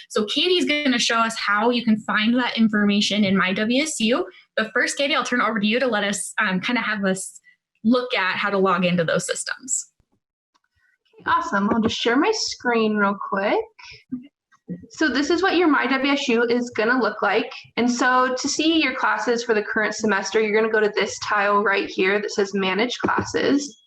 So Katie's going to show us how you can find that information in MyWSU. But first, Katie, I'll turn it over to you to let us kind of have us look at how to log into those systems. Awesome. I'll just share my screen real quick. So this is what your MyWSU is going to look like. And so to see your classes for the current semester, you're going to go to this tile right here that says Manage Classes.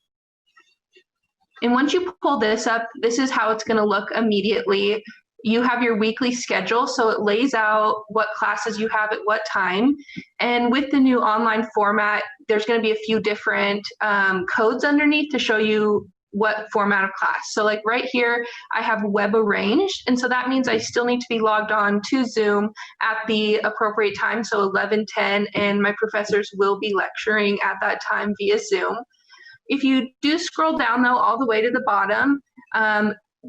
And once you pull this up, this is how it's going to look immediately. You have your weekly schedule, so it lays out what classes you have at what time. And with the new online format, there's going to be a few different codes underneath to show you what format of class. So like right here, I have web arranged. And so that means I still need to be logged on to Zoom at the appropriate time. So 11:10, and my professors will be lecturing at that time via Zoom. If you do scroll down though, all the way to the bottom,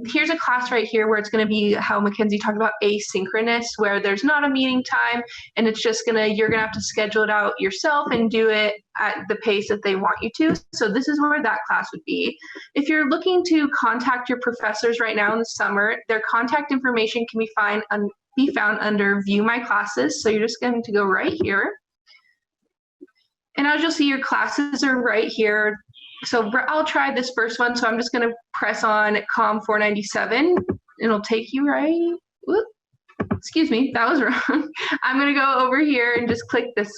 here's a class right here where it's going to be how Mackenzie talked about asynchronous, where there's not a meeting time and it's just you're going to have to schedule it out yourself and do it at the pace that they want you to. So this is where that class would be. If you're looking to contact your professors right now in the summer, their contact information can be found under View My Classes. So you're just going to go right here. And as you'll see, your classes are right here. So I'll try this first one. So I'm just going to press on COM 497. It'll take you right. Whoop. Excuse me, that was wrong. I'm going to go over here and just click this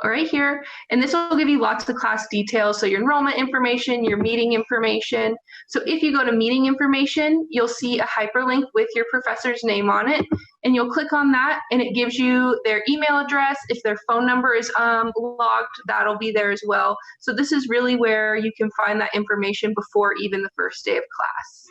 right here. And this will give you lots of class details. So your enrollment information, your meeting information. So if you go to meeting information, you'll see a hyperlink with your professor's name on it. And you'll click on that and it gives you their email address. If their phone number is logged, that'll be there as well. So this is really where you can find that information before even the first day of class.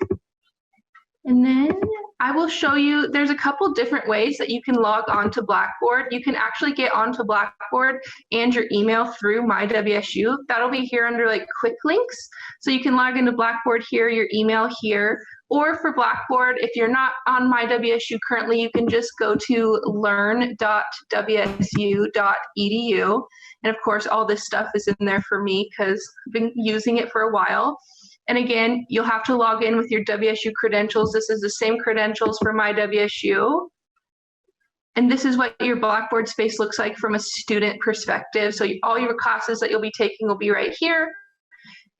And then I will show you, there's a couple different ways that you can log on to Blackboard. You can actually get onto Blackboard and your email through MyWSU. That'll be here under like quick links. So you can log into Blackboard here, your email here, or for Blackboard, if you're not on MyWSU currently, you can just go to learn.wsu.edu. And of course, all this stuff is in there for me because I've been using it for a while. And again, you'll have to log in with your WSU credentials. This is the same credentials for MyWSU. And this is what your Blackboard space looks like from a student perspective. So all your classes that you'll be taking will be right here.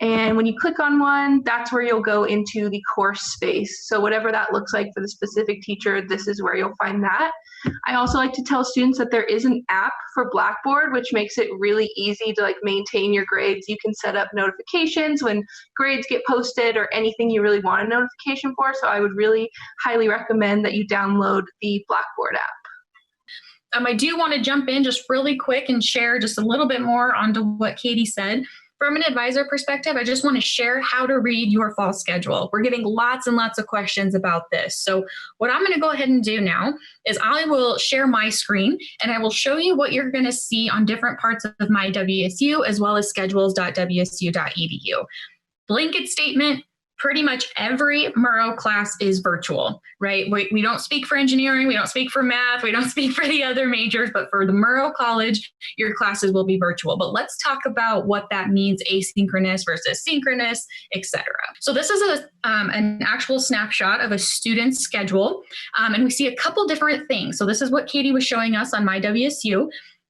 And when you click on one, that's where you'll go into the course space. So whatever that looks like for the specific teacher, this is where you'll find that. I also like to tell students that there is an app for Blackboard, which makes it really easy to maintain your grades. You can set up notifications when grades get posted or anything you really want a notification for. So I would really highly recommend that you download the Blackboard app. I do want to jump in just really quick and share just a little bit more onto what Katie said. From an advisor perspective, I just want to share how to read your fall schedule. We're getting lots and lots of questions about this. So what I'm going to go ahead and do now is I will share my screen and I will show you what you're going to see on different parts of MyWSU as well as schedules.wsu.edu. Blanket statement. Pretty much every Murrow class is virtual, right? We don't speak for engineering, we don't speak for math, we don't speak for the other majors, but for the Murrow College, your classes will be virtual. But let's talk about what that means, asynchronous versus synchronous, etc. So this is an actual snapshot of a student's schedule, and we see a couple different things. So this is what Katie was showing us on MyWSU.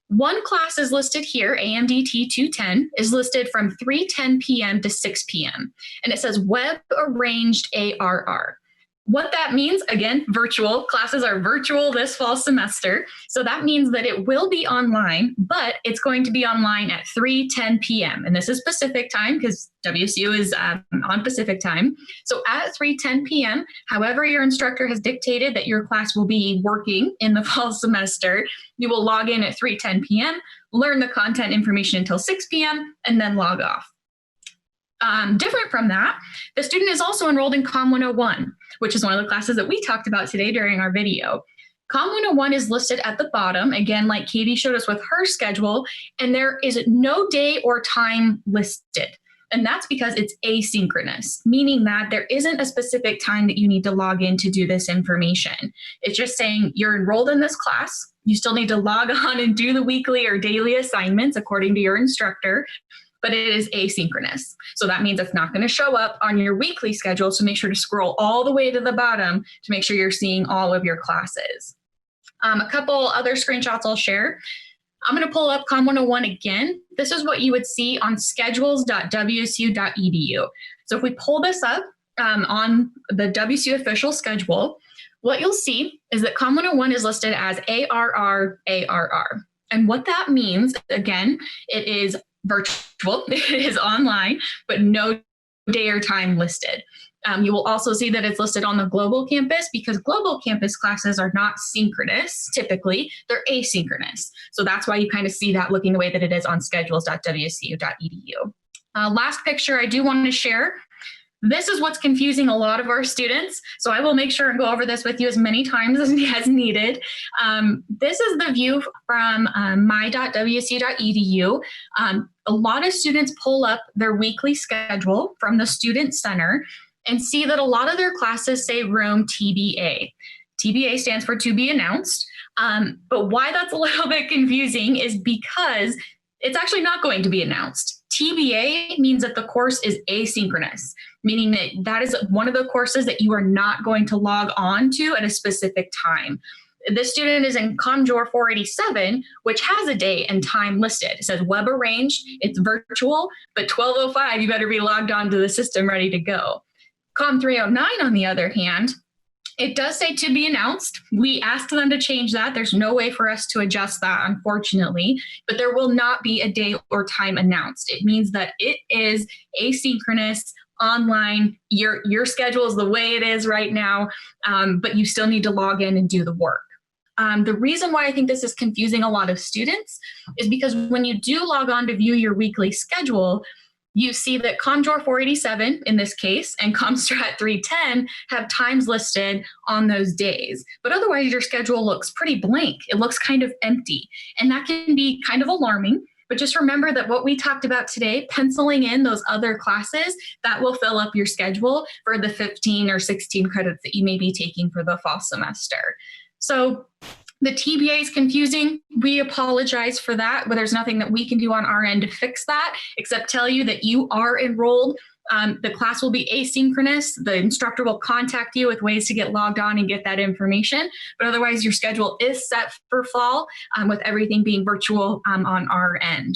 One class is listed here, AMDT 210, is listed from 3:10 p.m. to 6 p.m. And it says Web Arranged ARR. What that means, again, virtual. Classes are virtual this fall semester. So that means that it will be online, but it's going to be online at 3:10 p.m. And this is Pacific time because WSU is on Pacific time. So at 3:10 p.m., however your instructor has dictated that your class will be working in the fall semester, you will log in at 3:10 p.m., learn the content information until 6 p.m., and then log off. Different from that, the student is also enrolled in COM 101, which is one of the classes that we talked about today during our video. COM 101 is listed at the bottom, again, like Katie showed us with her schedule, and there is no day or time listed. And that's because it's asynchronous, meaning that there isn't a specific time that you need to log in to do this information. It's just saying you're enrolled in this class. You still need to log on and do the weekly or daily assignments according to your instructor. but it is asynchronous. So that means it's not going to show up on your weekly schedule. So make sure to scroll all the way to the bottom to make sure you're seeing all of your classes. A couple other screenshots I'll share. I'm going to pull up Com 101 again. This is what you would see on schedules.wsu.edu. So if we pull this up on the WSU official schedule, what you'll see is that Com 101 is listed as ARR. And what that means, again, it is virtual, it is online, but no day or time listed. You will also see that it's listed on the global campus because global campus classes are not synchronous, typically, they're asynchronous. So that's why you kind of see that looking the way that it is on schedules.wsu.edu. Last picture I do want to share. This is what's confusing a lot of our students. So I will make sure and go over this with you as many times as needed. This is the view from my.wsu.edu. A lot of students pull up their weekly schedule from the Student Center and see that a lot of their classes say room TBA. TBA stands for to be announced. But why that's a little bit confusing is because it's actually not going to be announced. TBA means that the course is asynchronous, meaning that that is one of the courses that you are not going to log on to at a specific time. This student is in ComJOR 487, which has a date and time listed. It says web arranged, it's virtual, but 12:05, you better be logged on to the system ready to go. Com 309, on the other hand, it does say to be announced. We asked them to change that. There's no way for us to adjust that, unfortunately, but there will not be a date or time announced. It means that it is asynchronous, online. Your schedule is the way it is right now, but you still need to log in and do the work. The reason why I think this is confusing a lot of students is because when you do log on to view your weekly schedule, you see that ComJOR 487 in this case and ComStrat 310 have times listed on those days. But otherwise your schedule looks pretty blank. It looks kind of empty. And that can be kind of alarming. But just remember that what we talked about today, penciling in those other classes, that will fill up your schedule for the 15 or 16 credits that you may be taking for the fall semester. So the TBA is confusing. We apologize for that, but there's nothing that we can do on our end to fix that, except tell you that you are enrolled. The class will be asynchronous. The instructor will contact you with ways to get logged on and get that information. But otherwise, your schedule is set for fall with everything being virtual on our end.